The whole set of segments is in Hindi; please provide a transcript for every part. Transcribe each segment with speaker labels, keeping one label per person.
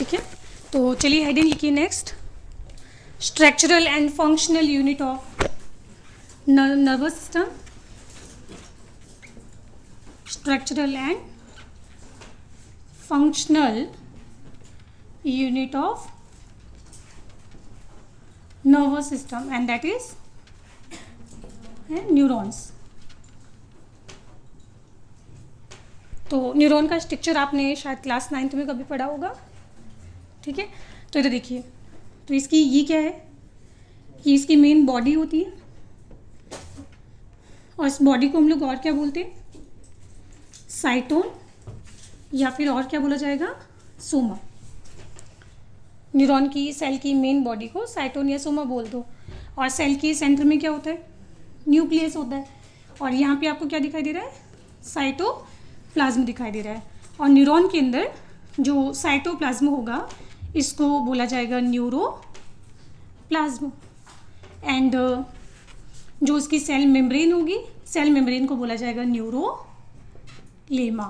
Speaker 1: ठीक है, तो चलिए हेडिंग लिखिए next, structural and functional unit of nervous system, structural and functional unit of nervous system and that is neurons। तो न्यूरॉन का स्ट्रक्चर आपने शायद क्लास 9th में कभी पढ़ा होगा, ठीक है। तो इधर देखिए, तो इसकी ये क्या है, ये इसकी मेन बॉडी होती है और इस बॉडी को हम लोग और क्या बोलते हैं, साइटोन या फिर और क्या बोला जाएगा, सोमा। न्यूरॉन की सेल की मेन बॉडी को साइटोन या सोमा बोल दो। और सेल के सेंटर में क्या होता है, न्यूक्लियस होता है। और यहाँ पे आपको क्या दिखाई दे रहा है, साइटोप्लाज्म दिखाई दे रहा है। और न्यूरॉन के अंदर जो साइटोप्लाज्म होगा इसको बोला जाएगा न्यूरोप्लाज्म। एंड जो उसकी सेल मेम्ब्रेन होगी, सेल मेम्ब्रेन को बोला जाएगा न्यूरोलेमा।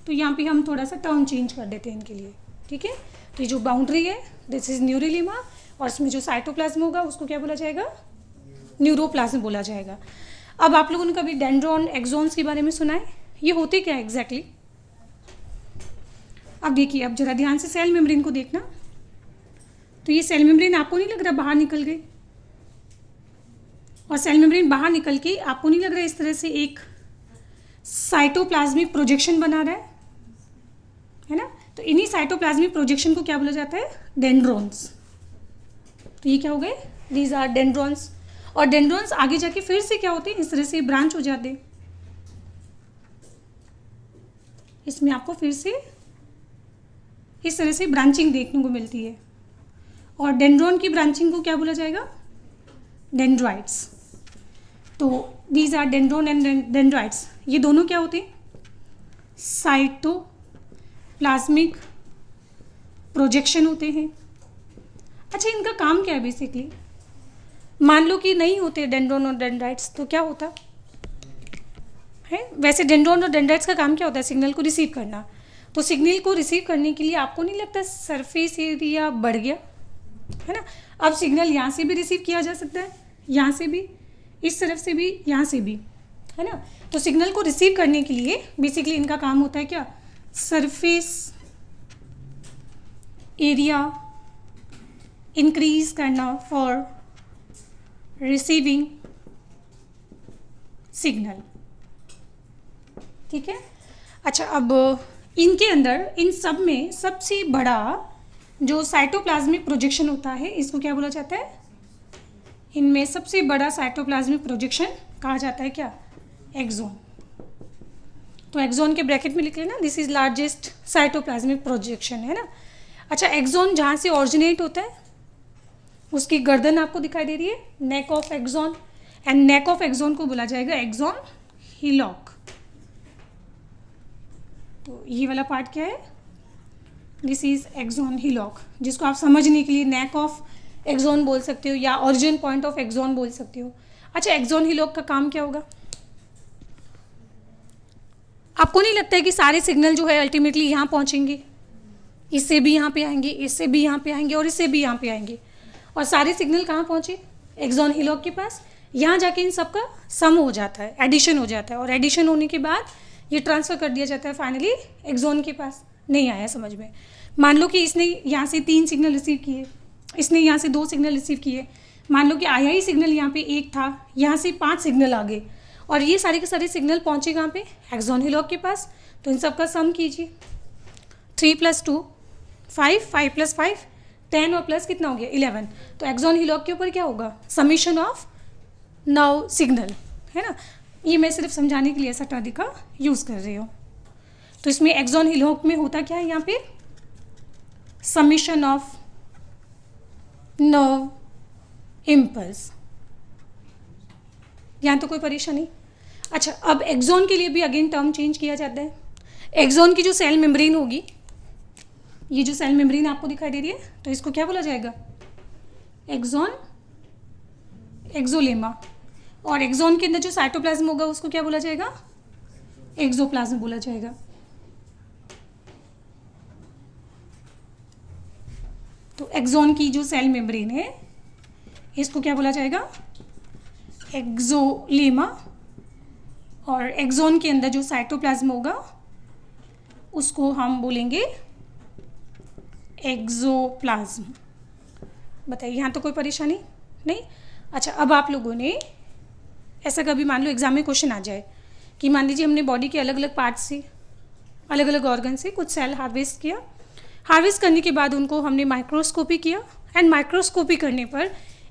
Speaker 1: तो यहाँ पे हम थोड़ा सा टर्म चेंज कर देते हैं इनके लिए, ठीक है। तो ये जो बाउंड्री है दिस इज न्यूरोलेमा और इसमें जो साइटोप्लाज्म होगा उसको क्या बोला जाएगा, न्यूरोप्लाज्म बोला जाएगा। अब आप लोगों ने कभी डेंड्रॉन एक्सॉन्स के बारे में सुना है, ये होते क्या है एग्जैक्टली। अब देखिए, अब जरा ध्यान से सेल मेम्ब्रेन को देखना, तो ये सेल मेम्ब्रेन आपको नहीं लग रहा बाहर निकल गई, और सेल मेम्ब्रेन बाहर निकल के आपको नहीं लग रहा इस तरह से एक साइटोप्लाज्मिक प्रोजेक्शन बना रहा है ना। तो इन्हीं साइटोप्लाज्मिक प्रोजेक्शन को क्या बोला जाता है, डेंड्रॉन्स। तो ये क्या हो गए, दीज आर डेंड्रॉन्स। और डेंड्रॉन्स आगे जाके फिर से क्या होते हैं, इस तरह से ब्रांच हो जाते हैं। इसमें आपको फिर से इस तरह से ब्रांचिंग देखने को मिलती है। और डेंड्रॉन की ब्रांचिंग को क्या बोला जाएगा, डेंड्राइट्स। तो these are dendron and dendrites. ये दोनों क्या होते हैं, साइटोप्लाज्मिक प्रोजेक्शन होते हैं। अच्छा, इनका काम क्या है बेसिकली, मान लो कि नहीं होते डेंड्रॉन और डेंड्राइट्स तो क्या होता है। वैसे डेंड्रॉन और डेंड्राइट्स का काम क्या होता है, सिग्नल को रिसीव करना। तो सिग्नल को रिसीव करने के लिए आपको नहीं लगता सरफेस एरिया बढ़ गया है ना। अब सिग्नल यहाँ से भी रिसीव किया जा सकता है, यहाँ से भी, इस तरफ से भी, यहाँ से भी, है ना। तो सिग्नल को रिसीव करने के लिए बेसिकली इनका काम होता है क्या, सरफेस एरिया इंक्रीज करना फॉर रिसीविंग सिग्नल, ठीक है। अच्छा, अब इनके अंदर इन सब में सबसे बड़ा जो साइटोप्लाज्मिक प्रोजेक्शन होता है इसको क्या बोला जाता है, इनमें सबसे बड़ा साइटोप्लाज्मिक प्रोजेक्शन कहा जाता है क्या, एक्सॉन। तो एक्सॉन के ब्रैकेट में लिख लेना, this is largest cytoplasmic projection, है ना। अच्छा, एक्सॉन जहाँ से ऑरिजिनेट होता है उसकी गर्दन आपको दिखाई दे रही है, neck of axon. And neck of axon को बोला जाएगा एक्सॉन हिलॉक। तो ये वाला पार्ट क्या है, दिस इज एक्सॉन हिलॉक, जिसको आप समझने के लिए नेक ऑफ एक्सॉन बोल सकते हो या ओरिजिन पॉइंट ऑफ एक्सॉन बोल सकते हो। अच्छा, एक्सॉन हिलॉक का काम क्या होगा, आपको नहीं लगता है कि सारे सिग्नल जो है अल्टीमेटली यहाँ पहुँचेंगे, इससे भी यहाँ पे आएंगे, इससे भी यहाँ पे आएंगे और इससे भी यहाँ पे आएंगे, और सारे सिग्नल कहाँ पहुँचे, एक्सॉन हिलॉक के पास। यहाँ जाके इन सब का सम हो जाता है, एडिशन हो जाता है, और एडिशन होने के बाद ये ट्रांसफ़र कर दिया जाता है फाइनली एक्सॉन के पास। नहीं आया समझ में, मान लो कि इसने यहाँ से 3 सिग्नल रिसीव किए, इसने यहाँ से 2 सिग्नल रिसीव किए, मान लो कि आया ही सिग्नल यहाँ पे 1 था, यहाँ से 5 सिग्नल आ गए, और ये सारे के सारे सिग्नल पहुँचे कहाँ पे, एक्सॉन हिलॉक के पास। तो इन सब का सम कीजिए, 3 + 2 5, 5 + 5 10 और प्लस कितना हो गया 11। तो एक्सॉन हिलॉक के ऊपर क्या होगा, समीशन ऑफ नाउ सिग्नल, है ना। ये मैं सिर्फ समझाने के लिए ऐसा टर्म का यूज़ कर रही हूँ। तो इसमें एक्सॉन हिलॉक में होता क्या है, यहाँ पे समीशन ऑफ नर्व इम्पल्स। यहाँ तो कोई परेशानी। अच्छा, अब एक्सॉन के लिए भी अगेन टर्म चेंज किया जाता है। एक्सॉन की जो सेल मेम्ब्रेन होगी, ये जो सेल मेम्ब्रेन आपको दिखाई दे रही है, तो इसको क्या बोला जाएगा, एक्सॉन एक्सोलेमा। और एक्सॉन के अंदर जो साइटोप्लाज्म होगा उसको क्या बोला जाएगा, एक्सोप्लाज्म बोला जाएगा। तो एक्सॉन की जो सेल मेम्ब्रेन है इसको क्या बोला जाएगा? एक्सोलेमा। और एक्सॉन के अंदर जो साइटोप्लाज्म होगा उसको हम बोलेंगे एक्सोप्लाज्म। बताइए, यहाँ तो कोई परेशानी नहीं? अच्छा, अब आप लोगों ने ऐसा कभी मान लो एग्जाम में क्वेश्चन आ जाए कि मान लीजिए हमने बॉडी के अलग अलग पार्ट से, अलग अलग ऑर्गन से कुछ सेल हार्वेस्ट किया। हार्वेस्ट करने के बाद उनको हमने माइक्रोस्कोपी किया, एंड माइक्रोस्कोपी करने पर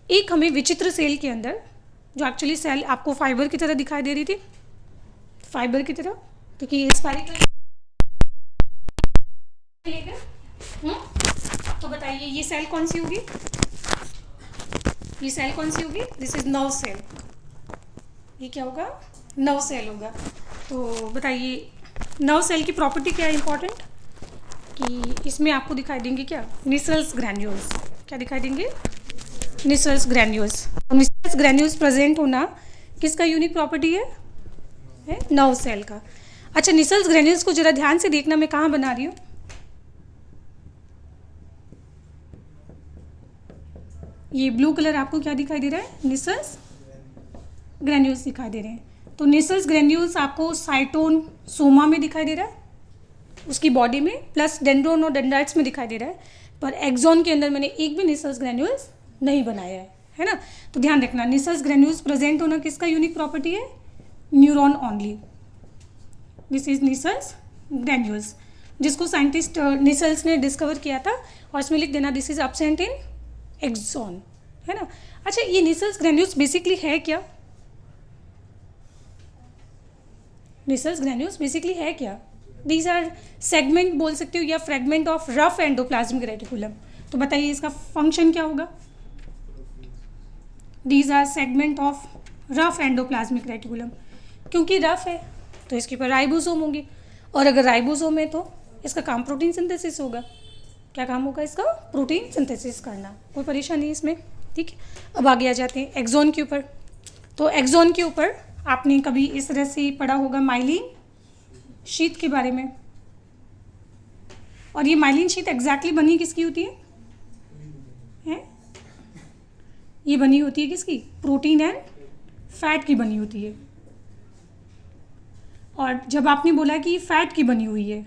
Speaker 1: एक हमें विचित्र सेल के अंदर, जो एक्चुअली सेल आपको फाइबर की तरह दिखाई दे रही थी, फाइबर की तरह, क्योंकि ये स्फेरिकल। तो बताइए ये सेल कौन सी होगी? ये सेल कौन सी होगी? This is nerve cell. ये क्या होगा? नर्व सेल होगा। तो बताइए नर्व सेल की प्रॉपर्टी क्या है इंपॉर्टेंट, कि इसमें आपको दिखाई देंगे क्या? Nissl's granules. क्या दिखाई देंगे? Nissl's granules. Nissl's granules present होना किसका यूनिक प्रॉपर्टी है? नर्व सेल का। अच्छा, निसल्स ग्रैन्यूल्स को जरा ध्यान से देखना, मैं कहाँ बना रही हूँ। ये ब्लू कलर आपको क्या दिखाई दे रहा है? निसल्स ग्रैन्यूल्स दिखाई दे रहे हैं। तो निसल्स ग्रैन्यूल्स आपको साइटोन सोमा में दिखाई दे रहा है, उसकी बॉडी में, प्लस डेंड्रोन और डेंड्राइट्स में दिखाई दे रहा है। पर एक्सॉन के अंदर मैंने एक भी निसल्स ग्रैन्यूल्स नहीं बनाया है ना। तो ध्यान रखना, निसल्स ग्रैन्यूल्स प्रेजेंट होना किसका यूनिक प्रॉपर्टी है? Neuron only. This is Nissl's granules, जिसको साइंटिस्ट निसल्स ने डिस्कवर किया था, और इसमें लिख देना this is absent in axon, है ना। अच्छा, ये निसल्स ग्रैन्यूल्स बेसिकली है क्या? निसल्स ग्रैन्यूल्स बेसिकली है क्या? दीज आर सेगमेंट बोल सकते हो, या fragment of rough endoplasmic reticulum. तो बताइए इसका फंक्शन क्या होगा? These are segment of rough endoplasmic reticulum. क्योंकि रफ है तो इसके ऊपर राइबोसोम होंगे, और अगर राइबोसोम है तो इसका काम प्रोटीन सिंथेसिस होगा। क्या काम होगा इसका? प्रोटीन सिंथेसिस करना। कोई परेशानी नहीं इसमें, ठीक है। अब आगे आ जाते हैं एक्सॉन के ऊपर। तो एक्सॉन के ऊपर आपने कभी इस तरह से पढ़ा होगा माइलिन शीट के बारे में। और ये माइलिन शीट एग्जैक्टली बनी किसकी होती है? ये बनी होती है किसकी? प्रोटीन एंड फैट की बनी होती है। और जब आपने बोला कि फैट की बनी हुई है,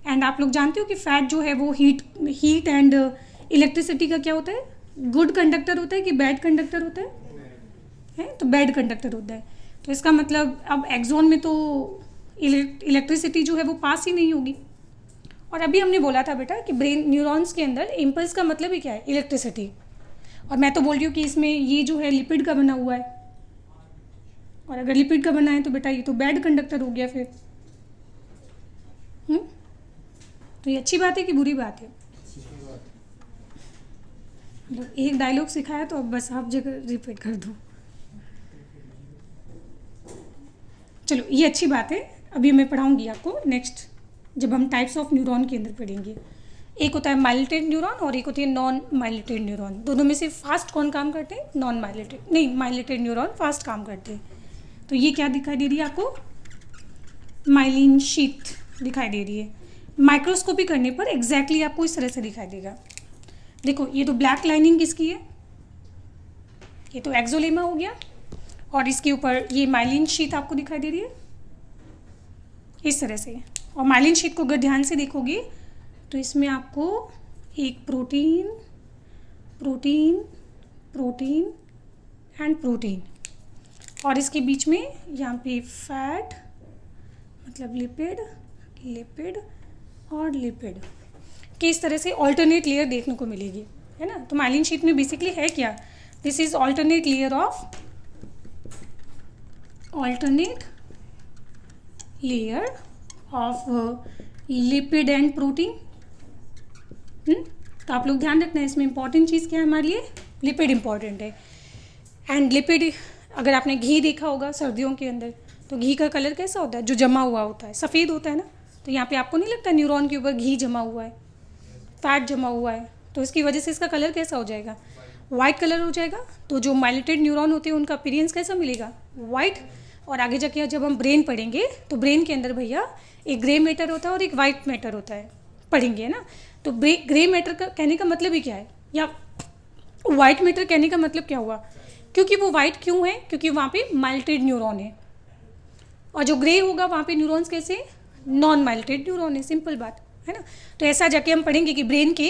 Speaker 1: एंड आप लोग जानते हो कि फैट जो है वो हीट एंड इलेक्ट्रिसिटी का क्या होता है? गुड कंडक्टर होता है कि बैड कंडक्टर होता है? तो बैड कंडक्टर होता है। तो इसका मतलब अब एक्सॉन में तो इलेक्ट्रिसिटी जो है वो पास ही नहीं होगी। और अभी हमने बोला था बेटा कि ब्रेन न्यूरॉन्स के अंदर इम्पल्स का मतलब ही क्या है? इलेक्ट्रिसिटी। और मैं तो बोल रही हूँ कि इसमें ये जो है लिपिड का बना हुआ है, और अगर लिपिड का बना है तो बेटा ये तो बैड कंडक्टर हो गया फिर। तो ये अच्छी बात है कि बुरी बात है? मतलब एक डायलॉग सिखाया तो अब बस आप जगह रिपीट कर दो। चलो ये अच्छी बात है। अभी मैं पढ़ाऊंगी आपको नेक्स्ट, जब हम टाइप्स ऑफ न्यूरॉन के अंदर पढ़ेंगे। एक होता है माइलेटेड न्यूरॉन और एक होती है नॉन माइलेटेड न्यूरॉन। दोनों में से फास्ट कौन काम करते हैं? नॉन माइलेटेड, नहीं माइलेटेड न्यूरॉन फास्ट काम करते हैं। तो ये क्या दिखाई दे रही है आपको? माइलिन शीट दिखाई दे रही है। माइक्रोस्कोपी करने पर एग्जैक्टली आपको इस तरह से दिखाई देगा। देखो ये तो ब्लैक लाइनिंग किसकी है? ये तो एक्सोलेमा हो गया, और इसके ऊपर ये माइलिन शीट आपको दिखाई दे रही है इस तरह से। और माइलिन शीट को अगर ध्यान से देखोगे तो इसमें आपको एक protein protein protein and protein, और इसके बीच में यहाँ पे फैट मतलब लिपिड लिपिड और लिपिड कि इस तरह से ऑल्टरनेट लेयर देखने को मिलेगी, है ना। तो माइलिन शीट में बेसिकली है क्या? This is alternate layer of lipid and protein. तो आप लोग ध्यान रखना है, इसमें इंपॉर्टेंट चीज़ क्या है हमारे लिए? लिपिड इंपॉर्टेंट है। एंड लिपिड, अगर आपने घी देखा होगा सर्दियों के अंदर, तो घी का कलर कैसा होता है? जो जमा हुआ होता है सफ़ेद होता है ना। तो यहाँ पे आपको नहीं लगता न्यूरॉन के ऊपर घी जमा हुआ है, फैट जमा हुआ है, तो इसकी वजह से इसका कलर कैसा हो जाएगा? वाइट कलर हो जाएगा। तो जो माइलेटेड न्यूरॉन होते हैं उनका अपीयरेंस कैसा मिलेगा? वाइट। और आगे जाके जब हम ब्रेन पढ़ेंगे तो ब्रेन के अंदर भैया एक ग्रे मैटर होता है और एक वाइट मैटर होता है, पढ़ेंगे, है ना। तो ग्रे मैटर का कहने का मतलब ही क्या है, या वाइट मैटर कहने का मतलब क्या हुआ, क्योंकि वो वाइट क्यों है, क्योंकि वहाँ पे माइल्टेड न्यूरॉन है, और जो ग्रे होगा वहाँ पे न्यूरॉन्स कैसे, नॉन माइल्टेड न्यूरॉन है, सिंपल बात है ना। तो ऐसा जाके हम पढ़ेंगे कि ब्रेन के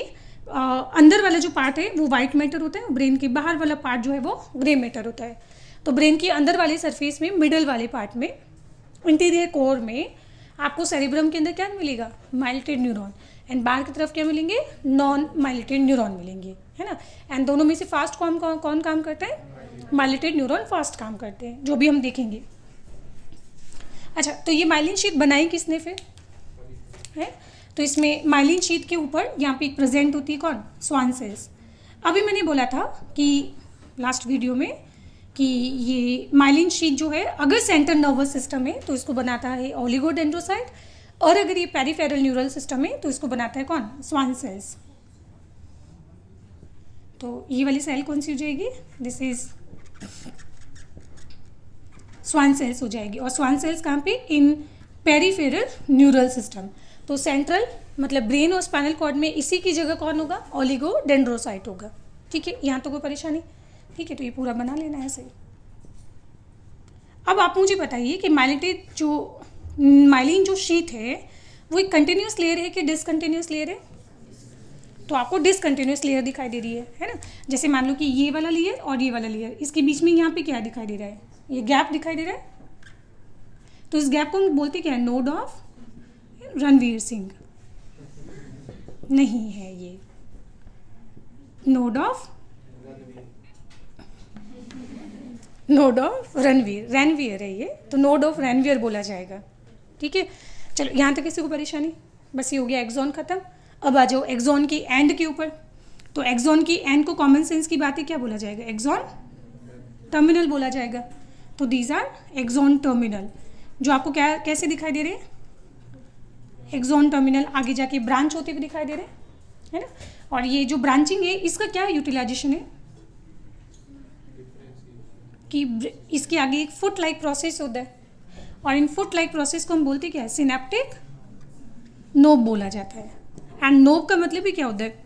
Speaker 1: अंदर वाला जो पार्ट है वो वाइट मैटर होता है, ब्रेन के बाहर वाला पार्ट जो है वो ग्रे मैटर होता है। तो ब्रेन के अंदर वाले सरफेस में, मिडल वाले पार्ट में, इंटीरियर कोर में आपको सेरिब्रम के अंदर क्या मिलेगा, माइल्टेड न्यूरॉन, एंड बाहर की तरफ क्या मिलेंगे, नॉन माइल्टेड न्यूरॉन मिलेंगे, है ना। एंड दोनों में से फास्ट कौन काम करता है, माइल्टेड न्यूरॉन फास्ट काम करते हैं, जो भी हम देखेंगे। अच्छा, तो ये माइलिन शीट बनाई किसने फिर है, तो इसमें माइलिन शीट के ऊपर यहाँ पे प्रेजेंट होती है कौन, स्वान सेल्स। अभी मैंने बोला था कि लास्ट वीडियो में कि ये माइलिन शीट जो है अगर सेंट्रल नर्वस सिस्टम है तो इसको बनाता है ओलिगोडेंड्रोसाइट, और अगर ये पेरिफेरल न्यूरल सिस्टम है तो इसको बनाता है कौन, स्वान सेल्स। तो ये वाली सेल कौन सी हो जाएगी, दिस इज स्वान सेल्स हो जाएगी, और स्वान सेल्स कहाँ पे, इन पेरिफेरल न्यूरल सिस्टम। तो सेंट्रल मतलब ब्रेन और स्पाइनल कॉर्ड में इसी की जगह कौन होगा, ओलिगोडेंड्रोसाइट होगा, ठीक है। यहाँ तो कोई परेशानी, ठीक है। तो ये पूरा बना लेना है सही। अब आप मुझे बताइए कि माइलिन जो शीट है वो एक कंटिन्यूस लेयर है कि डिसकंटिन्यूस लेयर है, तो आपको डिसकंटिन्यूस लेयर दिखाई दे रही है ना। जैसे मान लो कि ये वाला लेयर और ये वाला लेयर, इसके बीच में यहाँ पे क्या दिखाई दे रहा है, ये गैप दिखाई दे रहा है, तो इस गैप को हम बोलते क्या है, नोड ऑफ रणवीर सिंह, नहीं है ये नोड ऑफ रणवीर है ये, तो नोड ऑफ रणवीर बोला जाएगा, ठीक है। चलो यहाँ तक किसी को परेशानी, बस ये हो गया एक्सॉन खत्म। अब आ जाओ एक्सॉन की एंड के ऊपर। तो एक्सॉन की एंड को कॉमन सेंस की बातें क्या बोला जाएगा, एक्सॉन टर्मिनल बोला जाएगा। तो दीज आर एक्सॉन टर्मिनल, जो आपको क्या कैसे दिखाई दे रहे हैं, एक्सॉन टर्मिनल आगे जाके ब्रांच होते हुए दिखाई दे रहे हैं, है ना। और ये जो ब्रांचिंग है इसका क्या यूटिलाइजेशन है, कि इसके आगे एक फुट लाइक प्रोसेस होता है, और इन फुट लाइक प्रोसेस को हम बोलते क्या है, सिनेप्टिक नोब बोला जाता है। एंड नोब का मतलब भी क्या होता है,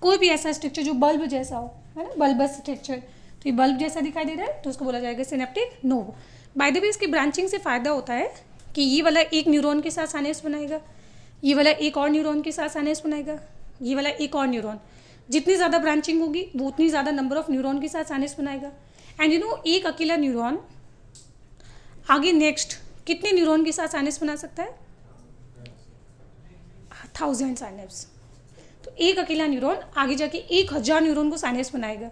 Speaker 1: कोई भी ऐसा स्ट्रक्चर जो बल्ब जैसा हो, है ना, बल्बस स्ट्रक्चर, तो ये बल्ब जैसा दिखाई दे रहा है तो उसको बोला जाएगा synaptic knob. By the way इसकी ब्रांचिंग से फ़ायदा होता है कि ये वाला एक न्यूरॉन के साथ साइनेप्स बनाएगा, ये वाला एक और न्यूरॉन के साथ साइनेप्स बनाएगा, ये वाला एक और न्यूरॉन, जितनी ज़्यादा ब्रांचिंग होगी वो उतनी ज़्यादा नंबर ऑफ न्यूरॉन के साथ साइनेप्स बनाएगा। एंड यू नो एक अकेला न्यूरॉन आगे नेक्स्ट कितने न्यूरॉन के साथ साइनेप्स बना सकता है, 1000 साइनेप्स। तो एक अकेला न्यूरॉन आगे जाके 1000 न्यूरॉन को साइनेप्स बनाएगा।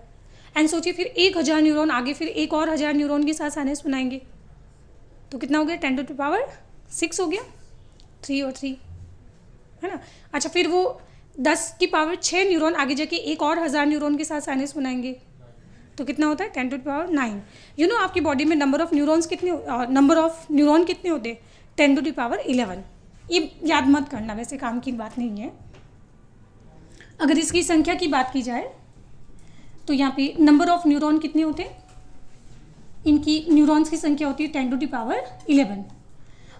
Speaker 1: एंड सोचिए फिर 1000 न्यूरॉन आगे फिर एक और 1000 न्यूरॉन के साथ साइनेप्स बनाएंगे, तो कितना हो गया, 10⁻6 हो गया, 3 और 3, है ना। अच्छा, फिर वो 10⁻6 न्यूरॉन आगे जाके एक और 1000 न्यूरॉन के साथ साइनेप्स बनाएंगे, तो कितना होता है 10⁻9। यू नो आपकी बॉडी में नंबर ऑफ न्यूरॉन कितने होते हैं, 10⁻11। ये याद मत करना, वैसे काम की बात नहीं है। अगर इसकी संख्या की बात की जाए तो यहाँ पे नंबर ऑफ न्यूरॉन कितने होते हैं, इनकी न्यूरॉन्स की संख्या होती है 10⁻11।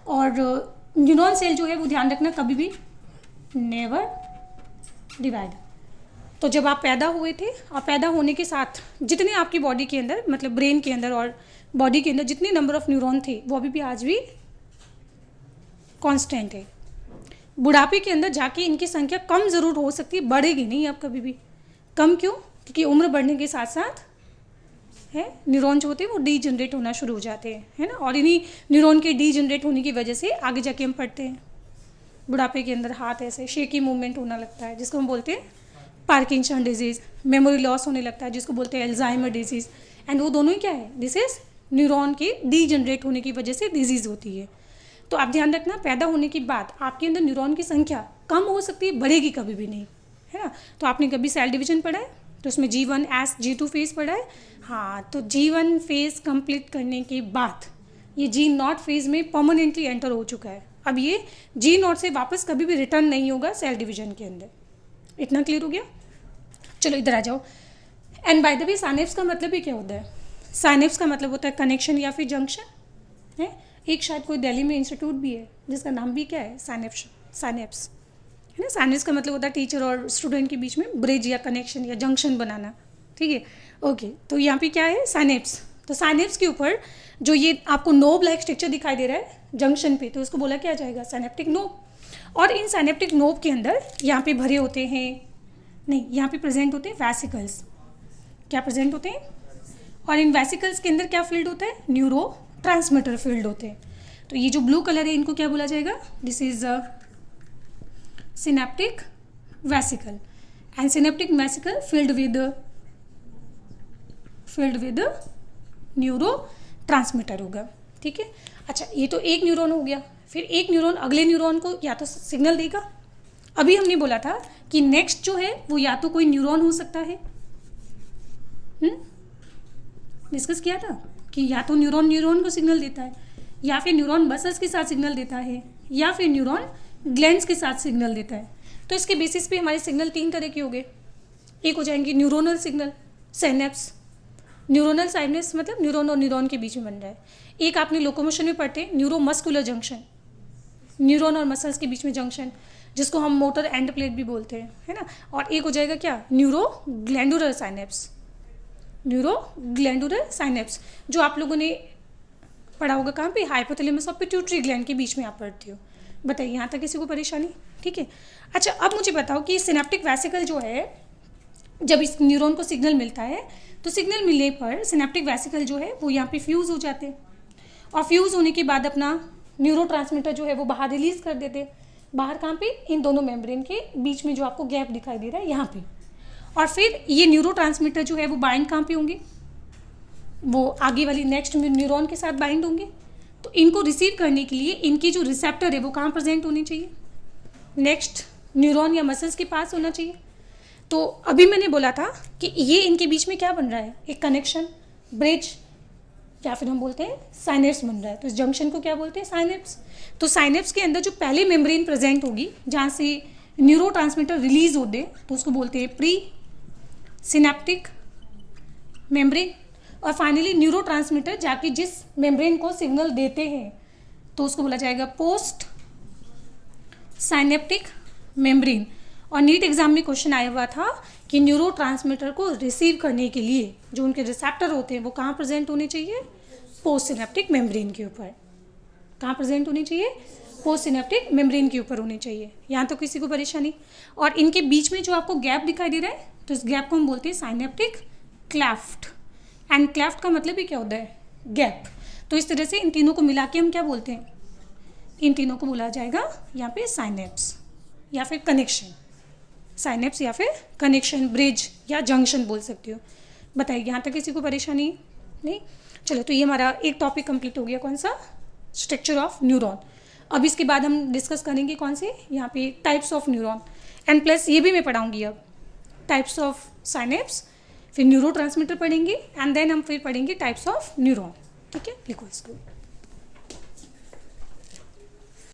Speaker 1: और न्यूरॉन सेल जो है वो ध्यान रखना कभी भी नेवर डिवाइड। तो जब आप पैदा हुए थे और पैदा होने के साथ जितने आपकी बॉडी के अंदर मतलब ब्रेन के अंदर और बॉडी के अंदर जितने नंबर ऑफ न्यूरॉन थे वो अभी भी आज भी कांस्टेंट है। बुढ़ापे के अंदर जाके इनकी संख्या कम ज़रूर हो सकती है, बढ़ेगी नहीं अब कभी भी। कम क्यों, क्योंकि उम्र बढ़ने के साथ साथ है न्यूरॉन जो होते हैं वो डीजनरेट होना शुरू हो जाते हैं, है ना। और इन्हीं न्यूरॉन के डीजनरेट होने की वजह से आगे जाके हम पढ़ते हैं बुढ़ापे के अंदर हाथ ऐसे शेकी मूवमेंट होना लगता है, जिसको हम बोलते हैं पार्किंसन डिजीज़। मेमोरी लॉस होने लगता है, जिसको बोलते हैं अल्जाइमर डिजीज़। एंड वो दोनों ही क्या है, दिस इज न्यूरॉन के डीजनरेट होने की वजह से डिजीज़ होती है। तो आप ध्यान रखना, पैदा होने के बाद आपके अंदर न्यूरॉन की संख्या कम हो सकती है, बढ़ेगी कभी भी नहीं, है ना। तो आपने कभी सेल डिवीजन पढ़ा है, तो उसमें G1 S G2 फेज पढ़ा है। हाँ, तो G1 फेज कंप्लीट करने के बाद ये G0 फेज में परमानेंटली एंटर हो चुका है। अब ये G0 से वापस कभी भी रिटर्न नहीं होगा सेल डिवीजन के अंदर। इतना क्लियर हो गया। चलो इधर आ जाओ। And bye the way synapse का मतलब ही क्या होता है, साइनेप्स का मतलब होता है कनेक्शन या फिर जंक्शन है। एक शायद कोई दिल्ली में इंस्टीट्यूट भी है जिसका नाम भी क्या है, साइनेप्स। है ना। साइनेप्स का मतलब होता है टीचर और स्टूडेंट के बीच में ब्रिज या कनेक्शन या जंक्शन बनाना, ठीक है। ओके, तो यहाँ पे क्या है, साइनेप्स। तो साइनेप्स के ऊपर जो ये आपको नोब लाइक स्ट्रक्चर दिखाई दे रहा है जंक्शन पे, तो इसको बोला क्या जाएगा, साइनेप्टिक नोब। और इन साइनेप्टिक नोब के अंदर यहाँ पे भरे होते हैं, नहीं, यहाँ पे प्रेजेंट होते हैं वैसिकल्स। क्या प्रेजेंट होते हैं, और इन वैसिकल्स के अंदर क्या फील्ड होता है, न्यूरो ट्रांसमीटर फील्ड होते हैं। तो ये जो ब्लू कलर है इनको क्या बोला जाएगा, this is a synaptic vesicle, and synaptic vesicle filled with neurotransmitter होगा, ठीक है। अच्छा, ये तो एक न्यूरॉन हो गया। फिर एक न्यूरॉन अगले न्यूरॉन को या तो सिग्नल देगा, अभी हमने बोला था कि नेक्स्ट जो है वो या तो कोई न्यूरॉन हो सकता है, डिस्कस किया था कि या तो न्यूरॉन को सिग्नल देता है, या फिर न्यूरॉन मसल्स के साथ सिग्नल देता है, या फिर न्यूरॉन ग्लैंड्स के साथ सिग्नल देता है। तो इसके बेसिस पे हमारे सिग्नल 3 तरह के हो गए। एक हो जाएंगे neuronal signal, synapse. Neuronal synapse मतलब न्यूरॉन और न्यूरॉन के बीच में बन रहा है। एक आपने लोकोमोशन में पढ़ते हैं न्यूरोमस्कुलर जंक्शन, न्यूरॉन और मसल्स के बीच में जंक्शन, जिसको हम मोटर एंड प्लेट भी बोलते हैं, है ना। और एक हो जाएगा क्या, neuro glandular synapse, neuro glandular synapse, जो आप लोगों ने पढ़ा होगा कहाँ पे, हाइपोथैलेमस और पिट्यूटरी ग्लैंड के बीच में आप पढ़ती हो। बताइए यहाँ तक किसी को परेशानी, ठीक है। अच्छा, अब मुझे बताओ कि सिनेप्टिक वैसिकल जो है, जब इस न्यूरॉन को सिग्नल मिलता है तो सिग्नल मिलने पर सिनेप्टिक वैसिकल जो है वो यहाँ पे फ्यूज़ हो जाते हैं, और फ्यूज़ होने के बाद अपना न्यूरोट्रांसमीटर जो है वो बाहर रिलीज कर देते हैं। बाहर कहाँ पे, इन दोनों मेम्ब्रेन के बीच में जो आपको गैप दिखाई दे रहा है यहाँ पे। और फिर ये न्यूरोट्रांसमीटर जो है वो बाइंड कहाँ पे होंगे, वो आगे वाली नेक्स्ट न्यूरॉन के साथ बाइंड होंगे। तो इनको रिसीव करने के लिए इनकी जो रिसेप्टर है वो कहाँ प्रेजेंट होनी चाहिए, नेक्स्ट न्यूरॉन या मसल्स के पास होना चाहिए। तो अभी मैंने बोला था कि ये इनके बीच में क्या बन रहा है, एक कनेक्शन, ब्रिज, या फिर हम बोलते हैं साइनेप्स बन रहा है। तो इस जंक्शन को क्या बोलते हैं, साइनेप्स। तो साइनेप्स के अंदर जो पहले मेम्ब्रेन प्रेजेंट होगी जहाँ से न्यूरोट्रांसमीटर रिलीज हो दे, तो उसको बोलते हैं प्री सिनेप्टिक मेम्ब्रेन। और फाइनली न्यूरोट्रांसमीटर जाके जिस मेम्ब्रेन को सिग्नल देते हैं तो उसको बोला जाएगा पोस्ट साइनेप्टिक मेम्ब्रेन। और नीट एग्जाम में क्वेश्चन आया हुआ था कि न्यूरोट्रांसमीटर को रिसीव करने के लिए जो उनके रिसेप्टर होते हैं वो कहाँ प्रेजेंट होने चाहिए, पोस्ट सिनेप्टिक मेम्ब्रेन के ऊपर। कहाँ प्रेजेंट होनी चाहिए, पोस्ट सिनेप्टिक मेम्ब्रेन के ऊपर होनी चाहिए। यहाँ तो किसी को परेशानी। और इनके बीच में जो आपको गैप दिखाई दे रहा है, तो इस गैप को हम बोलते हैं साइनेप्टिक क्लेफ्ट। एंड क्लेफ्ट का मतलब ही क्या होता है, गैप। तो इस तरह से इन तीनों को मिला के हम क्या बोलते हैं, इन तीनों को बोला जाएगा यहाँ पे साइनेप्स या फिर कनेक्शन, साइनेप्स या फिर कनेक्शन, ब्रिज या जंक्शन बोल सकते हो। बताइए यहाँ तक किसी को परेशानी नहीं। चलो, तो ये हमारा एक टॉपिक कंप्लीट हो गया, कौन सा, स्ट्रक्चर ऑफ न्यूरॉन। अब इसके बाद हम डिस्कस करेंगे कौन से, यहाँ पे types of neuron, and plus ये भी मैं पढ़ाऊँगी अब, टाइप्स ऑफ साइनेप्स, फिर न्यूरोट्रांसमीटर पढ़ेंगे, एंड देन हम फिर पढ़ेंगे टाइप्स ऑफ न्यूरॉन, ठीक है। लिखो इसको।